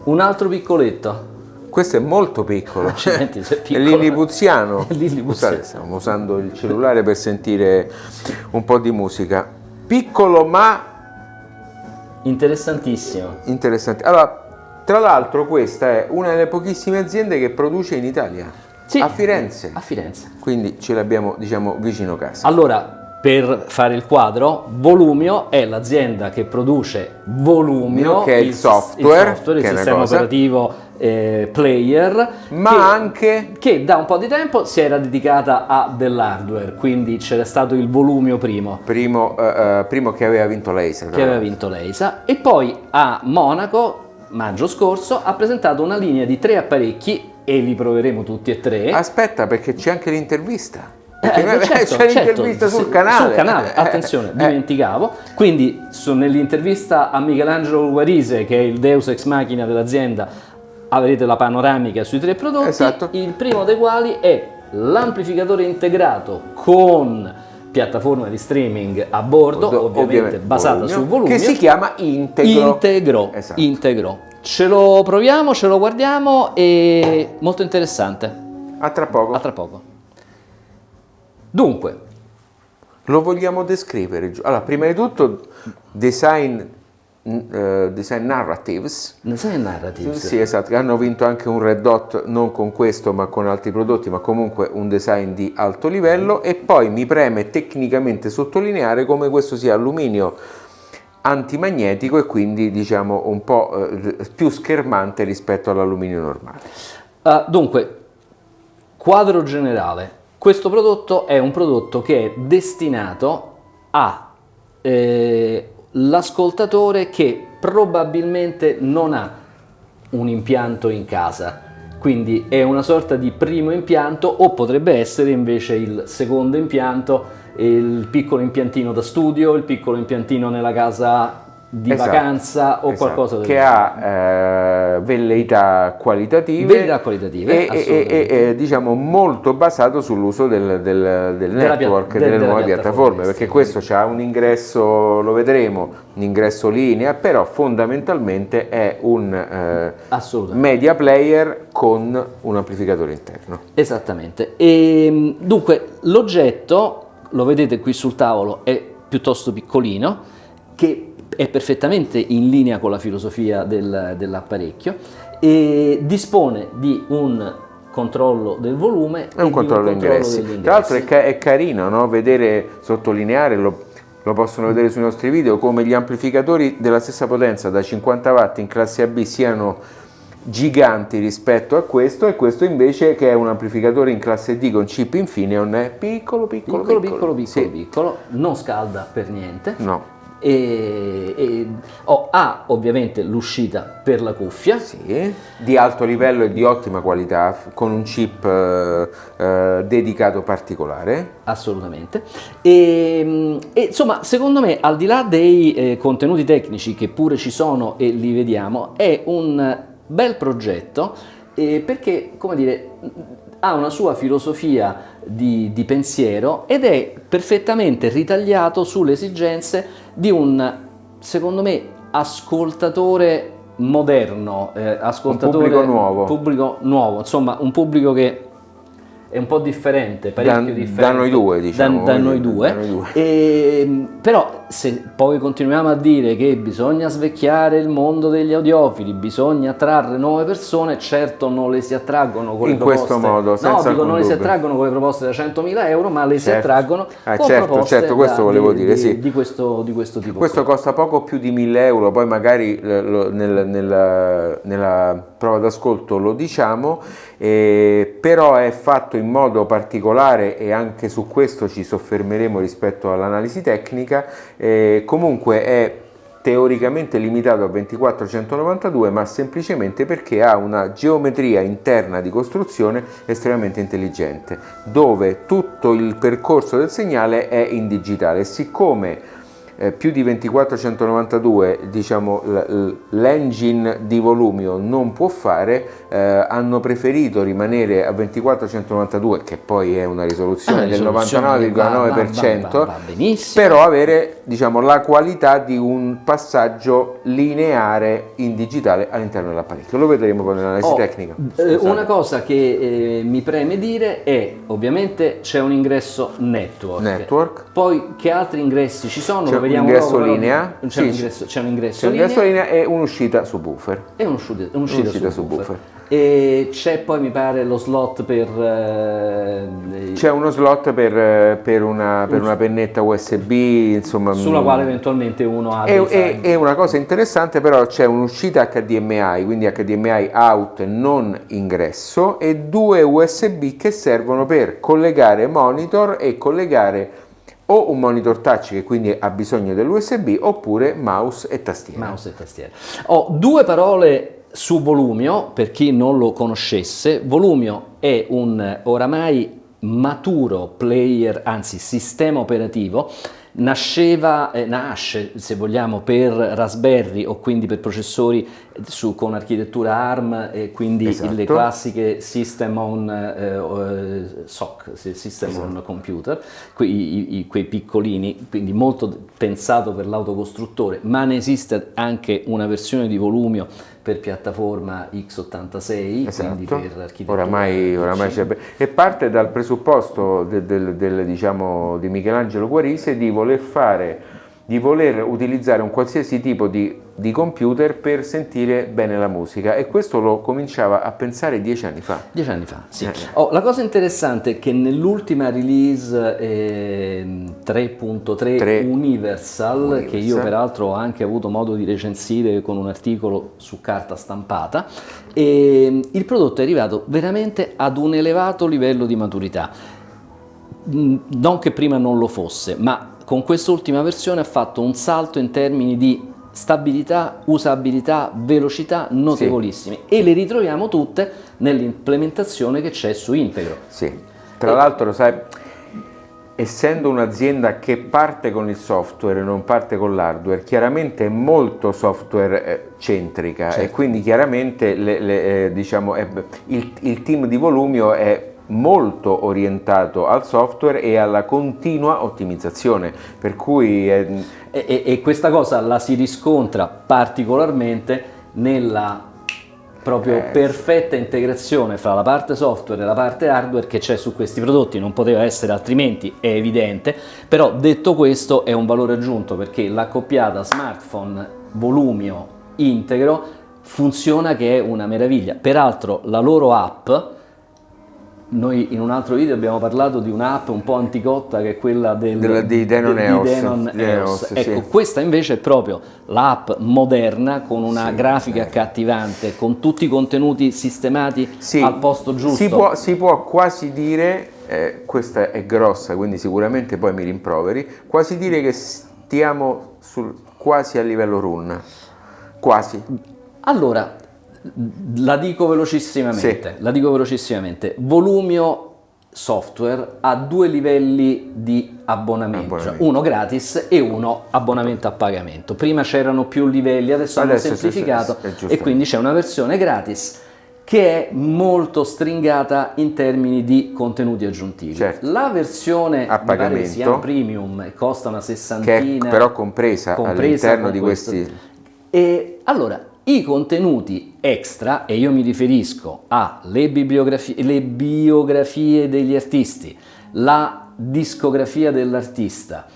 Un altro piccoletto. Questo è molto piccolo. Accidenti, se è È piccolo. lilipuziano. È lilipuziano. Scusate, stiamo usando il cellulare per sentire un po' di musica. Piccolo ma Interessantissimo. interessante. Allora, tra l'altro questa è una delle pochissime aziende che produce in Italia, Sì, a Firenze. A Firenze. Quindi ce l'abbiamo, diciamo, vicino casa. Allora, per fare il quadro, Volumio è l'azienda che produce Volumio, Che è il software, il che è una sistema cosa. operativo player, Ma anche che da un po' di tempo si era dedicata a dell'hardware, quindi c'era stato il Volumio primo, primo che aveva vinto l'Acer. che aveva vinto l'EISA, e poi a Monaco, maggio scorso, ha presentato una linea di 3 apparecchi, e li proveremo tutti e 3. Aspetta, perché c'è anche l'intervista. Certo, c'è l'intervista sul canale. Sul canale, attenzione, dimenticavo. Quindi nell'intervista a Michelangelo Guarise, che è il Deus ex machina dell'azienda, avrete la panoramica sui 3 prodotti, Esatto. il primo dei quali è l'amplificatore integrato con piattaforma di streaming a bordo, ovviamente basata su Volumio, che si chiama Integro. Esatto. Integro. Ce lo proviamo, ce lo guardiamo, e molto interessante. A tra poco. A tra poco. Dunque, Lo vogliamo descrivere? Allora, prima di tutto, design narratives. Design Narratives. Sì, esatto, hanno vinto anche un Red Dot, non con questo ma con altri prodotti, ma comunque un design di alto livello. E poi mi preme tecnicamente sottolineare come questo sia alluminio antimagnetico e quindi, diciamo, un po' più schermante rispetto all'alluminio normale. Dunque, quadro generale. Questo prodotto è un prodotto che è destinato a l'ascoltatore che probabilmente non ha un impianto in casa, quindi è una sorta di primo impianto, o potrebbe essere invece il secondo impianto, il piccolo impiantino da studio, il piccolo impiantino nella casa di Esatto, vacanza o qualcosa del che ha velleità qualitative, e diciamo molto basato sull'uso del network, delle nuove piattaforme, perché questo ha un ingresso, lo vedremo, un ingresso linea, però fondamentalmente è un media player con un amplificatore interno. Esattamente. E dunque l'oggetto, lo vedete qui sul tavolo, è piuttosto piccolino, che è perfettamente in linea con la filosofia dell'apparecchio, e dispone di un controllo del volume e un controllo ingressi. Tra l'altro è carino, no? Sottolineare, lo possono vedere sui nostri video, come gli amplificatori della stessa potenza da 50 watt in classe AB siano giganti rispetto a questo, e questo invece, che è un amplificatore in classe D con chip Infineon, è piccolo, sì. Non scalda per niente. No. Ha ovviamente l'uscita per la cuffia, sì, di alto livello e di ottima qualità, con un chip dedicato particolare. Assolutamente. E insomma, secondo me, al di là dei contenuti tecnici, che pure ci sono e li vediamo, è un bel progetto, perché, come dire, ha una sua filosofia di pensiero ed è perfettamente ritagliato sulle esigenze di un, secondo me, ascoltatore moderno, ascoltatore, un pubblico nuovo, insomma un pubblico che è un po' differente, parecchio differente da noi due, diciamo. Da noi due. Però se poi continuiamo a dire che bisogna svecchiare il mondo degli audiofili, bisogna attrarre nuove persone, certo non le si attraggono con le proposte. In questo modo, senza alcun non le si dubbio. attraggono con le proposte da 100.000 euro, ma le si Certo. attraggono con proposte certo, questo volevo dire, sì. di questo tipo. Questo costa poco più di 1.000 euro, poi magari nella prova d'ascolto lo diciamo, però è fatto in modo particolare, e anche su questo ci soffermeremo rispetto all'analisi tecnica. Comunque è teoricamente limitato a 2492, ma semplicemente perché ha una geometria interna di costruzione estremamente intelligente, dove tutto il percorso del segnale è in digitale. Siccome più di 2492, diciamo, l'engine di Volumio non può fare, hanno preferito rimanere a 2492, che poi è una risoluzione del 99,9%, però avere, diciamo, la qualità di un passaggio lineare in digitale all'interno dell'apparecchio. Lo vedremo poi nell'analisi tecnica. Una cosa che mi preme dire è, ovviamente c'è un ingresso network. Poi che altri ingressi ci sono? C'è un ingresso linea, c'è un ingresso linea e un'uscita subwoofer. E un'uscita subwoofer. E c'è poi, mi pare, lo slot per... c'è uno slot per una pennetta USB, insomma... Sulla quale eventualmente uno ha... E una cosa interessante però, c'è un'uscita HDMI, quindi HDMI out non ingresso, e 2 USB che servono per collegare monitor e collegare o un monitor touch che quindi ha bisogno dell'USB, oppure mouse e tastiera. Ho 2 parole su Volumio, per chi non lo conoscesse. Volumio è un oramai maturo player, anzi sistema operativo. Nasce, se vogliamo, per Raspberry, o quindi per processori con architettura ARM, e quindi le classiche System on SoC, System on Computer, quei piccolini, quindi molto pensato per l'autocostruttore, ma ne esiste anche una versione di Volumio per piattaforma x86, quindi per architettura. Oramai c'è, e parte dal presupposto diciamo, di Michelangelo Guarise di voler utilizzare un qualsiasi tipo di computer per sentire bene la musica, e questo lo cominciava a pensare 10 anni fa. 10 anni fa, sì. La cosa interessante è che nell'ultima release 3.3 Universal, che io peraltro ho anche avuto modo di recensire con un articolo su carta stampata, il prodotto è arrivato veramente ad un elevato livello di maturità. Non che prima non lo fosse, ma con quest'ultima versione ha fatto un salto in termini di stabilità, usabilità, velocità notevolissimi, e le ritroviamo tutte nell'implementazione che c'è su Integro. Sì, tra l'altro, sai, essendo un'azienda che parte con il software e non parte con l'hardware, chiaramente è molto software centrica, e quindi chiaramente diciamo, il team di Volumio è molto orientato al software e alla continua ottimizzazione, per cui e questa cosa la si riscontra particolarmente nella proprio perfetta integrazione fra la parte software e la parte hardware che c'è su questi prodotti. Non poteva essere altrimenti, è evidente, però detto questo è un valore aggiunto, perché l'accoppiata smartphone Volumio Integro funziona che è una meraviglia. Peraltro la loro app, noi in un altro video abbiamo parlato di un'app un po' anticotta, che è quella di Denon EOS. Ecco, questa invece è proprio l'app moderna, con una grafica accattivante, con tutti i contenuti sistemati al posto giusto. Si può quasi dire, questa è grossa, quindi sicuramente poi mi rimproveri, quasi dire che stiamo quasi a livello run. Quasi. Allora, la dico velocissimamente. Volumio Software ha 2 livelli di abbonamento, uno gratis e uno abbonamento a pagamento. Prima c'erano più livelli, adesso hanno semplificato, e quindi c'è una versione gratis che è molto stringata in termini di contenuti aggiuntivi. La versione a pagamento, si chiama Premium, costa una sessantina, che è però compresa all'interno di questi. E allora, i contenuti extra, e io mi riferisco alle biografie degli artisti, la discografia dell'artista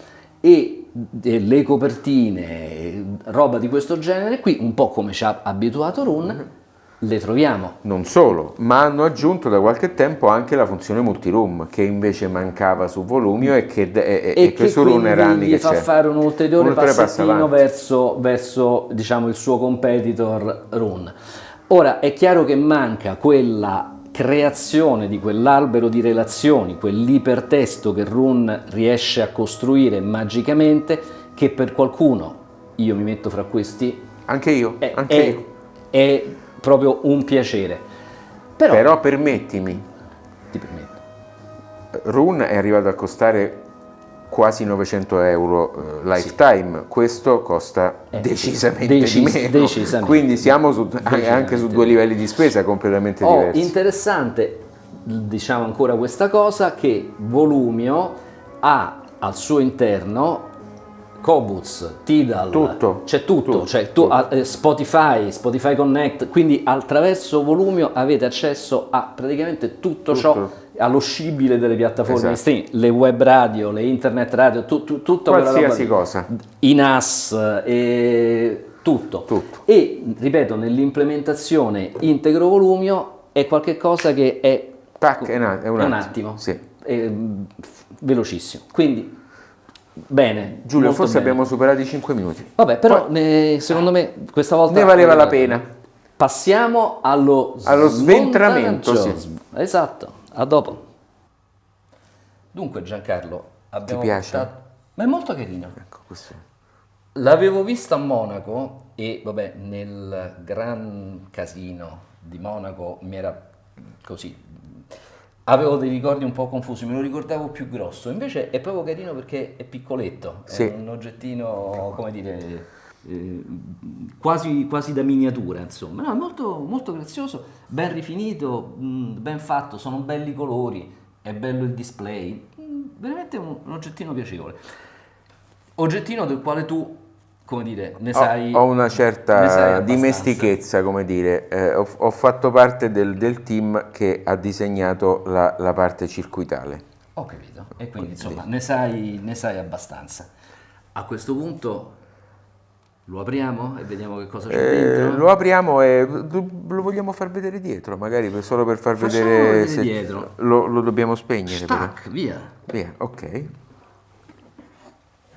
e le copertine, roba di questo genere qui, un po' come ci ha abituato Run, le troviamo. Non solo, ma hanno aggiunto da qualche tempo anche la funzione multiroom, che invece mancava su Volumio e che su Run era anni che c'è. Fa fare un ulteriore passettino verso diciamo il suo competitor Run. Ora è chiaro che manca quella creazione di quell'albero di relazioni, quell'ipertesto che Run riesce a costruire magicamente, che per qualcuno, io mi metto fra questi, anche io, è proprio un piacere. Però permettimi, ti permetto, Run è arrivato a costare quasi 900 euro lifetime, questo costa decisamente di meno, decisamente. Quindi siamo anche su 2 livelli di spesa completamente diversi. Interessante, diciamo ancora questa cosa, che Volumio ha al suo interno Qobuz, Tidal, tutto, c'è tutto. Cioè, Spotify Connect, quindi attraverso Volumio avete accesso a praticamente tutto ciò, allo scibile delle piattaforme di streaming, le web radio, le internet radio, tutta qualsiasi cosa, i NAS, tutto. E ripeto, nell'implementazione integro Volumio è qualcosa che è un attimo, sì. È velocissimo. Quindi bene, Giulio, forse bene. Abbiamo superato i 5 minuti. Vabbè, però secondo me questa volta ne valeva la pena. Passiamo allo sventramento. Sì. Esatto, a dopo. Dunque Giancarlo, abbiamo Ti piace? Ma è molto carino. Ecco, questo. L'avevo vista a Monaco e vabbè, nel gran casino di Monaco mi era così. Avevo dei ricordi un po' confusi, me lo ricordavo più grosso, invece è proprio carino perché è piccoletto, sì. È un oggettino, come dire, quasi da miniatura, insomma. No, molto, molto grazioso, ben rifinito, ben fatto, sono belli i colori, è bello il display, veramente un oggettino piacevole. Oggettino del quale tu, come dire, ne sai... Ho una certa dimestichezza, come dire, ho fatto parte del team che ha disegnato la parte circuitale. Ho capito, e quindi insomma ne sai abbastanza. A questo punto lo apriamo e vediamo che cosa c'è dentro? Lo apriamo e lo vogliamo far vedere dietro, magari solo per far vedere se dietro. Lo dobbiamo spegnere. Stack, via, ok.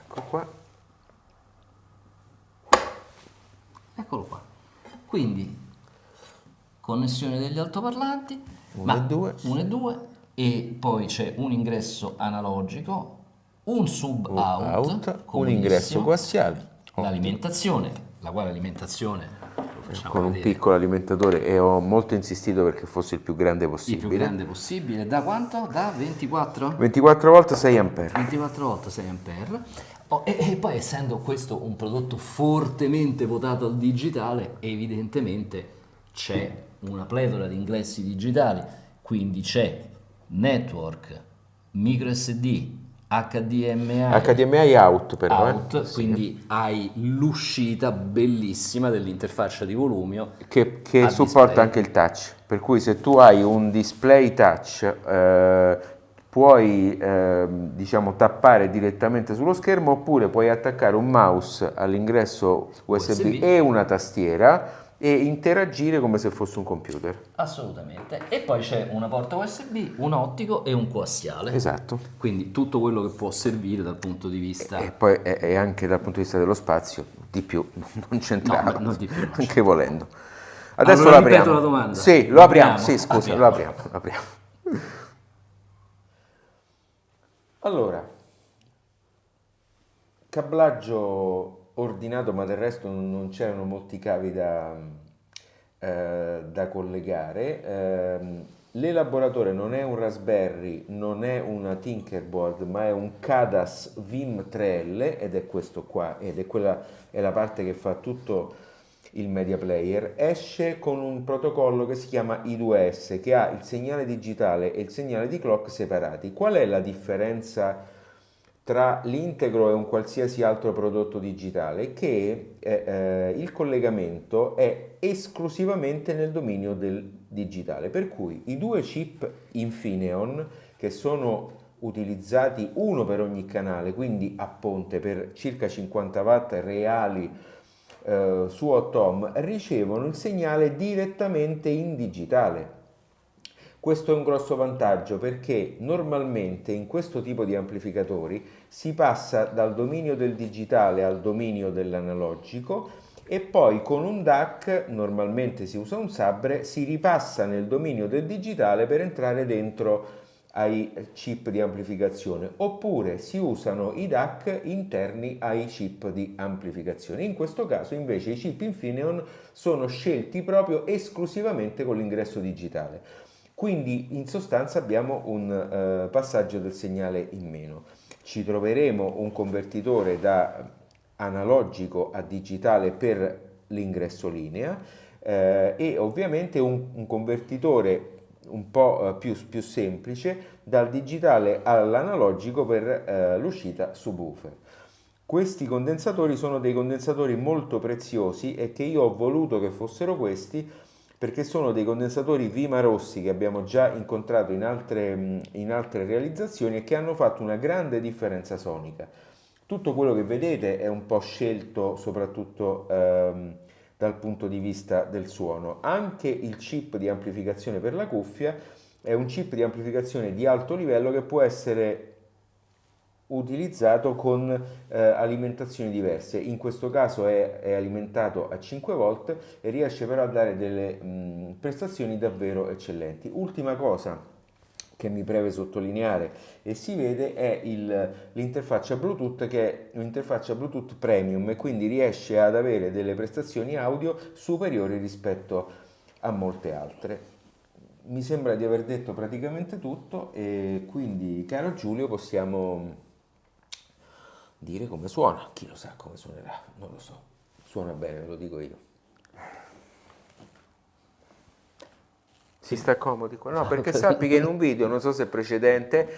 Ecco qua. Eccolo qua. Quindi connessione degli altoparlanti, 1 e 2 e poi c'è un ingresso analogico, un sub-out, un ingresso coassiale, l'alimentazione, la quale alimentazione con un piccolo alimentatore, e ho molto insistito perché fosse il più grande possibile. Il più grande possibile, da quanto? Da 24? 24 volte 6 ampere. 24 volte 6 ampere. E poi, essendo questo un prodotto fortemente votato al digitale, evidentemente c'è una pletora di ingressi digitali, quindi c'è network, micro SD, HDMI out però. Quindi hai l'uscita bellissima dell'interfaccia di Volumio che supporta anche il touch, per cui se tu hai un display touch puoi diciamo tappare direttamente sullo schermo, oppure puoi attaccare un mouse all'ingresso USB e una tastiera e interagire come se fosse un computer. Assolutamente. E poi c'è una porta USB, un ottico e un coassiale. Esatto. Quindi tutto quello che può servire dal punto di vista... E poi è anche dal punto di vista dello spazio, di più, non c'entrava, non di più, anche volendo. Adesso allora, lo apriamo. Ripeto la domanda. Sì, lo apriamo. Sì, scusa, lo apriamo. Allora, cablaggio ordinato, ma del resto non c'erano molti cavi da collegare. L'elaboratore non è un Raspberry, non è una Tinkerboard, ma è un Cadas Vim 3L, ed è questo qua, è la parte che fa tutto il media player. Esce con un protocollo che si chiama I2S, che ha il segnale digitale e il segnale di clock separati. Qual è la differenza tra l'integro e un qualsiasi altro prodotto digitale? Che il collegamento è esclusivamente nel dominio del digitale, per cui i 2 chip Infineon, che sono utilizzati uno per ogni canale, quindi a ponte per circa 50 watt reali su 8 ohm, ricevono il segnale direttamente in digitale. Questo è un grosso vantaggio, perché normalmente in questo tipo di amplificatori si passa dal dominio del digitale al dominio dell'analogico, e poi con un DAC, normalmente si usa un Sabre, si ripassa nel dominio del digitale per entrare dentro ai chip di amplificazione, oppure si usano i DAC interni ai chip di amplificazione. In questo caso invece i chip Infineon sono scelti proprio esclusivamente con l'ingresso digitale. Quindi in sostanza abbiamo un passaggio del segnale in meno. Ci troveremo un convertitore da analogico a digitale per l'ingresso linea e ovviamente un convertitore un po' più semplice dal digitale all'analogico per l'uscita subwoofer. Questi condensatori sono dei condensatori molto preziosi e che io ho voluto che fossero questi perché sono dei condensatori Vima Rossi che abbiamo già incontrato in altre realizzazioni e che hanno fatto una grande differenza sonica. Tutto quello che vedete è un po' scelto soprattutto dal punto di vista del suono. Anche il chip di amplificazione per la cuffia è un chip di amplificazione di alto livello che può essere utilizzato con alimentazioni diverse. In questo caso è alimentato a 5 volt e riesce però a dare delle prestazioni davvero eccellenti. Ultima cosa che mi preme sottolineare e si vede è l'interfaccia Bluetooth, che è un'interfaccia Bluetooth Premium e quindi riesce ad avere delle prestazioni audio superiori rispetto a molte altre. Mi sembra di aver detto praticamente tutto e quindi, caro Giulio, possiamo dire come suona. Chi lo sa come suonerà? Non lo so. Suona bene, ve lo dico io. Si sta comodi qua? No, perché sappi che in un video, non so se è precedente,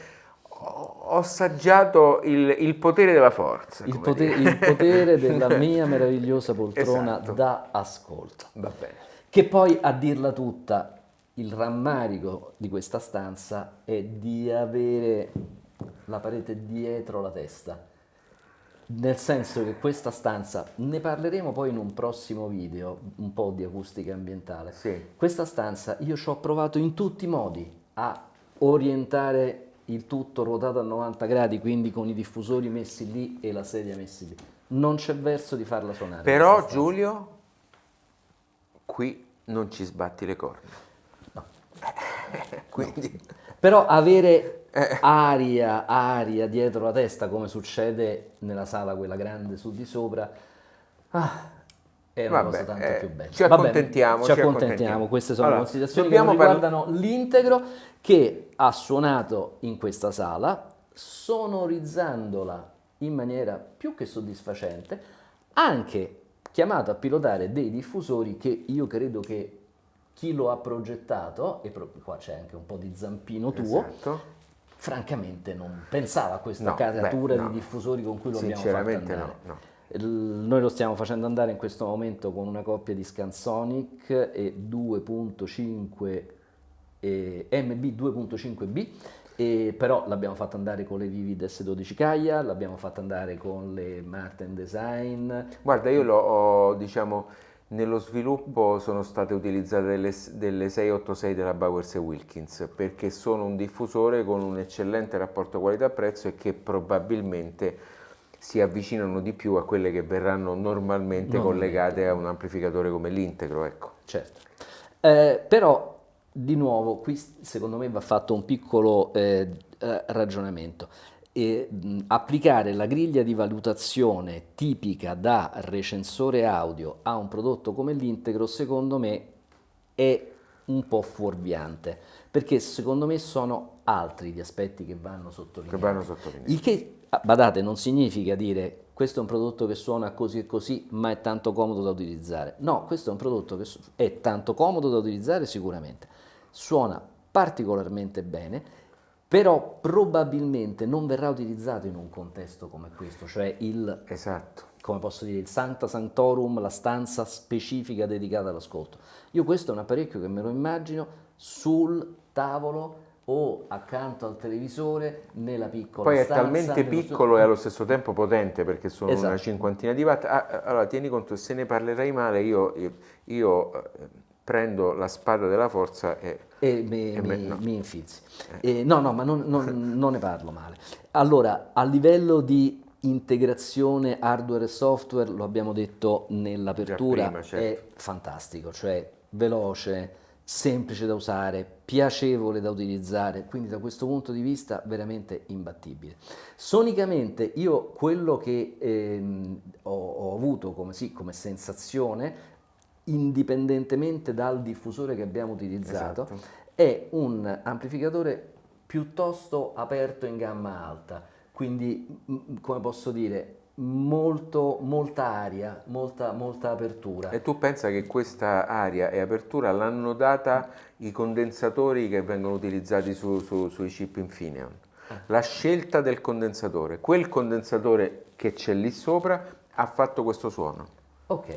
ho assaggiato il potere della forza. Il potere della mia meravigliosa poltrona Esatto. da ascolto. Va bene. Che poi, a dirla tutta, il rammarico di questa stanza è di avere la parete dietro la testa. Nel senso che questa stanza, ne parleremo poi in un prossimo video, un po' di acustica ambientale. Sì. Questa stanza io ci ho provato in tutti i modi a orientare il tutto ruotato a 90 gradi, quindi con i diffusori messi lì e la sedia messi lì. Non c'è verso di farla suonare. Però Giulio, qui non ci sbatti le corna. No. Quindi... Però avere aria dietro la testa, come succede nella sala quella grande su di sopra, è una cosa tanto più bella. Ci accontentiamo. Queste sono considerazioni che riguardano l'integro, che ha suonato in questa sala, sonorizzandola in maniera più che soddisfacente, anche chiamato a pilotare dei diffusori che io credo che chi lo ha progettato, e qua c'è anche un po' di zampino tuo, esatto, francamente non pensava a questa caratura di diffusori con cui lo abbiamo fatto andare. No. Noi lo stiamo facendo andare in questo momento con una coppia di Scansonic e 2.5 MB 2.5B, però l'abbiamo fatto andare con le Vivid S12 Kaya, l'abbiamo fatto andare con le Martin Design. Guarda, io nello sviluppo sono state utilizzate delle 686 della Bowers & Wilkins perché sono un diffusore con un eccellente rapporto qualità-prezzo e che probabilmente si avvicinano di più a quelle che verranno normalmente collegate a un amplificatore come l'Integro, ecco. Certo. Però di nuovo qui secondo me va fatto un piccolo ragionamento. Applicare la griglia di valutazione tipica da recensore audio a un prodotto come l'Integro secondo me è un po' fuorviante, perché secondo me sono altri gli aspetti che vanno sottolineati. Il che, badate, non significa dire questo è un prodotto che suona così e così ma è tanto comodo da utilizzare. No, questo è un prodotto che è tanto comodo da utilizzare sicuramente, suona particolarmente bene, però probabilmente non verrà utilizzato in un contesto come questo, cioè come posso dire, il Sancta Sanctorum, la stanza specifica dedicata all'ascolto. Io questo è un apparecchio che me lo immagino sul tavolo o accanto al televisore nella piccola stanza. Poi è talmente piccolo e allo stesso tempo potente perché sono una cinquantina di watt. Allora tieni conto, se ne parlerai male io prendo la spada della forza e mi infilzi. No, ma non ne parlo male. Allora, a livello di integrazione hardware e software, lo abbiamo detto nell'apertura, prima, certo. È fantastico, cioè veloce, semplice da usare, piacevole da utilizzare, quindi da questo punto di vista veramente imbattibile. Sonicamente io quello che ho avuto come sensazione, indipendentemente dal diffusore che abbiamo utilizzato, è un amplificatore piuttosto aperto in gamma alta, quindi come posso dire, molta aria, molta apertura. E tu pensa che questa aria e apertura l'hanno data i condensatori che vengono utilizzati sui chip Infineon? La scelta del condensatore, quel condensatore che c'è lì sopra ha fatto questo suono. Ok.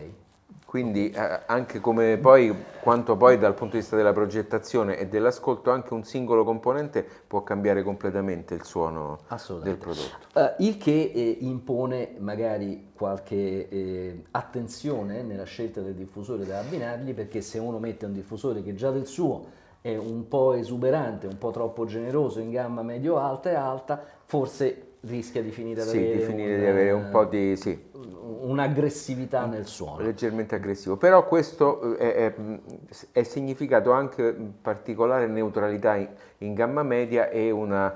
Quindi anche come poi, quanto poi dal punto di vista della progettazione e dell'ascolto, anche un singolo componente può cambiare completamente il suono del prodotto. Il che impone magari qualche attenzione nella scelta del diffusore da abbinargli, perché se uno mette un diffusore che già del suo è un po' esuberante, un po' troppo generoso in gamma medio-alta e alta, forse rischia di finire ad avere un po' di un'aggressività nel suono. Leggermente aggressivo, però questo è significato anche particolare neutralità in gamma media e una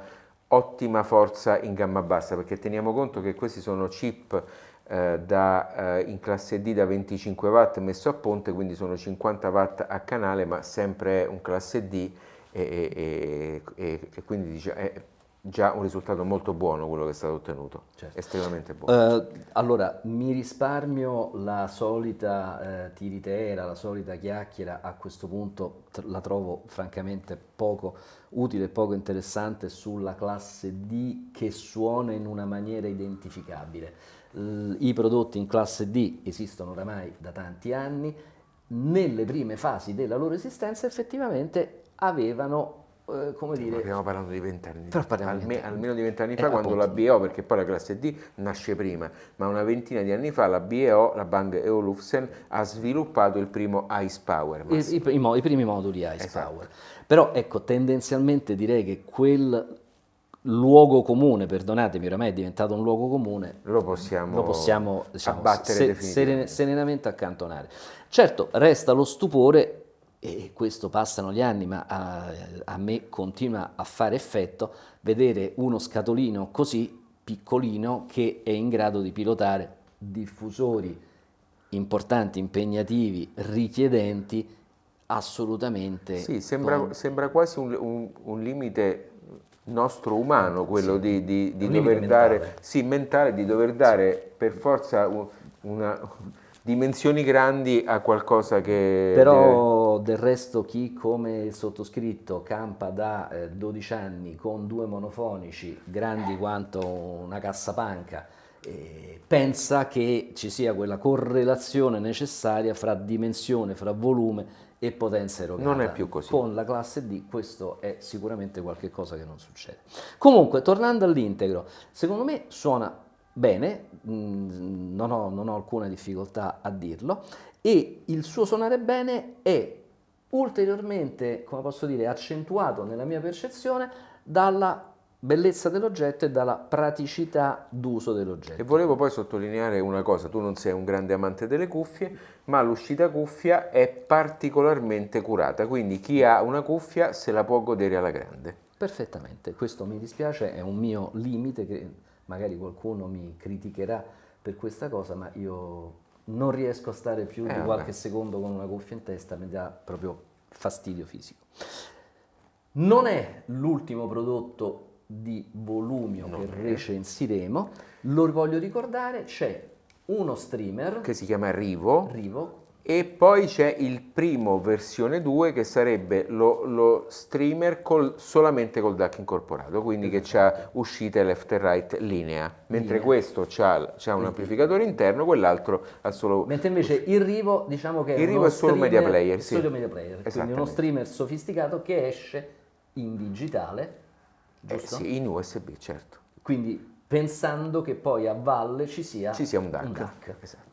ottima forza in gamma bassa, perché teniamo conto che questi sono chip in classe D da 25 watt messo a ponte, quindi sono 50 watt a canale, ma sempre un classe D e quindi è già un risultato molto buono quello che è stato ottenuto, certo. Estremamente buono. Allora, mi risparmio la solita tiritera, la solita chiacchiera, a questo punto la trovo francamente poco utile e poco interessante sulla classe D che suona in una maniera identificabile. I prodotti in classe D esistono oramai da tanti anni, nelle prime fasi della loro esistenza effettivamente avevano come dire... Stiamo parlando di 20 anni, almeno di 20 anni fa, quando la BEO, perché poi la classe D nasce prima, ma una ventina di anni fa la BEO, la Bang & Olufsen, ha sviluppato il primo Ice Power. I primi moduli Ice Power. Però ecco, tendenzialmente direi che quel luogo comune, perdonatemi, oramai è diventato un luogo comune, lo possiamo diciamo, abbattere serenamente accantonare. Certo, resta lo stupore, e questo passano gli anni, ma a me continua a fare effetto vedere uno scatolino così piccolino che è in grado di pilotare diffusori importanti, impegnativi, richiedenti assolutamente... Sì, sembra quasi un limite nostro umano, quello sì, di dover dare, sì, mentale, di dover dare per forza dimensioni grandi a qualcosa che... Però del resto chi come il sottoscritto campa da 12 anni con 2 monofonici grandi quanto una cassapanca, pensa che ci sia quella correlazione necessaria fra dimensione, fra volume e potenza erogata. Non è più così. Con la classe D questo è sicuramente qualcosa che non succede. Comunque, tornando all'integro, secondo me suona bene, non ho alcuna difficoltà a dirlo, e il suo suonare bene è ulteriormente, come posso dire, accentuato nella mia percezione dalla bellezza dell'oggetto e dalla praticità d'uso dell'oggetto. E volevo poi sottolineare una cosa: tu non sei un grande amante delle cuffie, ma l'uscita cuffia è particolarmente curata, quindi chi ha una cuffia se la può godere alla grande. Perfettamente, questo mi dispiace, è un mio limite che magari qualcuno mi criticherà per questa cosa, ma io non riesco a stare più di qualche secondo con una cuffia in testa, mi dà proprio fastidio fisico. Non è l'ultimo prodotto di Volumio che recensiremo, lo voglio ricordare, c'è uno streamer che si chiama Rivo. E poi c'è il primo versione 2 che sarebbe lo streamer solamente col DAC incorporato, quindi che ha uscite left e right linea, mentre questo c'ha un amplificatore interno, quell'altro ha solo... Mentre invece il Rivo, diciamo che è solo media player, quindi uno streamer sofisticato che esce in digitale, giusto? Sì, in USB, certo. Quindi pensando che poi a valle ci sia un DAC. Esatto.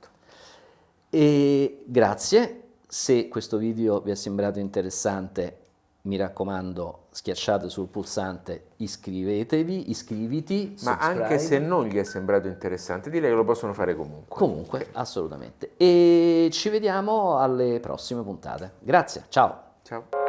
E grazie, se questo video vi è sembrato interessante, mi raccomando, schiacciate sul pulsante iscriviti, ma anche se non gli è sembrato interessante, direi che lo possono fare comunque. Comunque, assolutamente. E ci vediamo alle prossime puntate. Grazie, ciao. Ciao.